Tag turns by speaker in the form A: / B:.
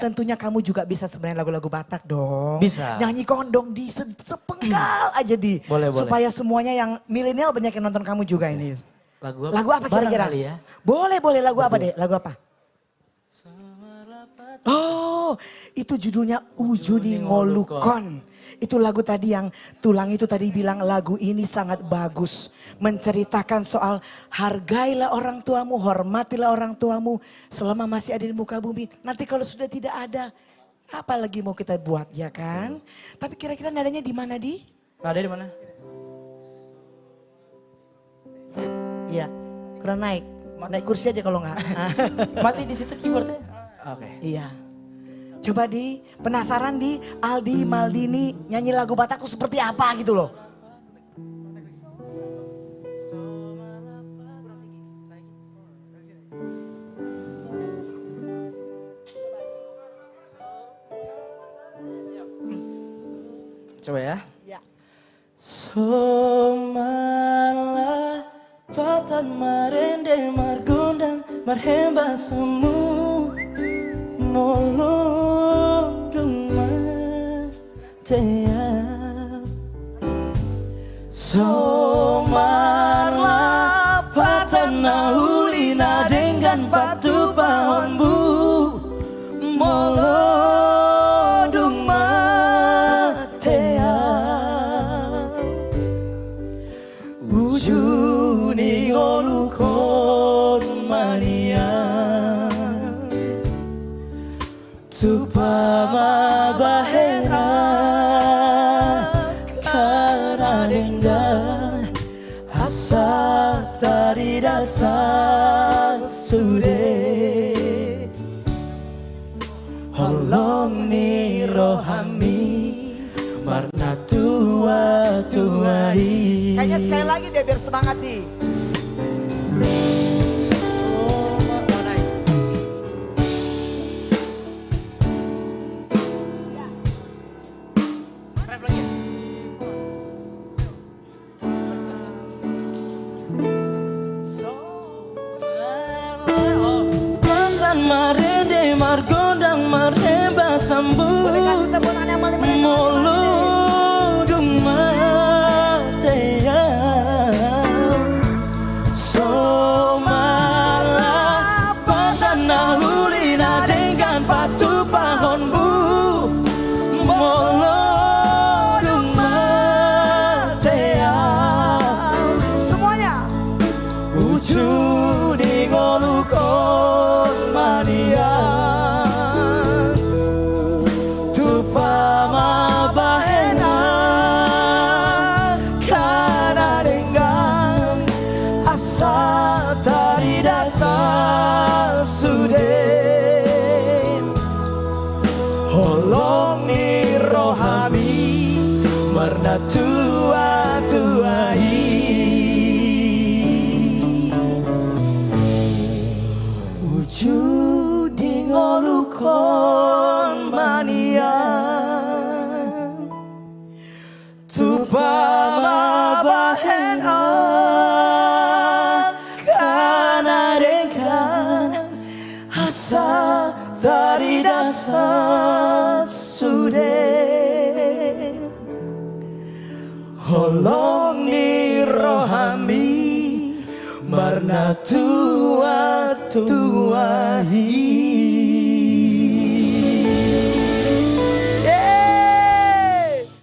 A: tentunya kamu juga bisa sebenarnya lagu-lagu Batak dong.
B: Bisa.
A: Nyanyi kondong di sepenggal aja di.
B: Boleh,
A: supaya semuanya yang milenial banyak yang nonton kamu juga ini.
B: Lagu
A: apa kira-kira?
B: Kali ya?
A: Boleh lagu apa deh? Lagu apa? Oh, itu judulnya Ujuni Ngolukon. Itu lagu tadi yang Tulang itu tadi bilang lagu ini sangat bagus. Menceritakan soal hargailah orang tuamu, hormatilah orang tuamu selama masih ada di muka bumi. Nanti kalau sudah tidak ada, apa lagi mau kita buat ya kan? Tapi kira-kira nadanya di mana di?
B: Nada di mana?
A: Iya, kurang naik. Naik kursi aja kalau nggak.
B: Mati di situ keyboardnya. Oke.
A: Iya. Coba di, penasaran di Aldi Maldini nyanyi lagu Batak tuh seperti apa gitu loh.
B: Coba ya.
A: Ya.
B: Somala patan marende margondang marhemba semu molodung matea Somala patan naulina dengan batu pohonbu molodung matea Ujuni ngolukon mania Tupama bahena Karena dengan asa tari dasar sude Holong ni rohami Marna tua tuai.
A: Kayaknya sekali lagi deh biar semangat nih.
B: Marende margondang marheba sambu molodung matea Somala patana hulina dengan patu pohonbu molodung matea
A: Semuanya
B: ujuni ngolukon mania Tupama bahena Karena dengan asa tari dasar sude Holong ni rohami Marna tua tuai Ujudi ngolukon mania Tupama bahena Karena dengan asa tari dasar sude Holong ni rohami Marna tua tuai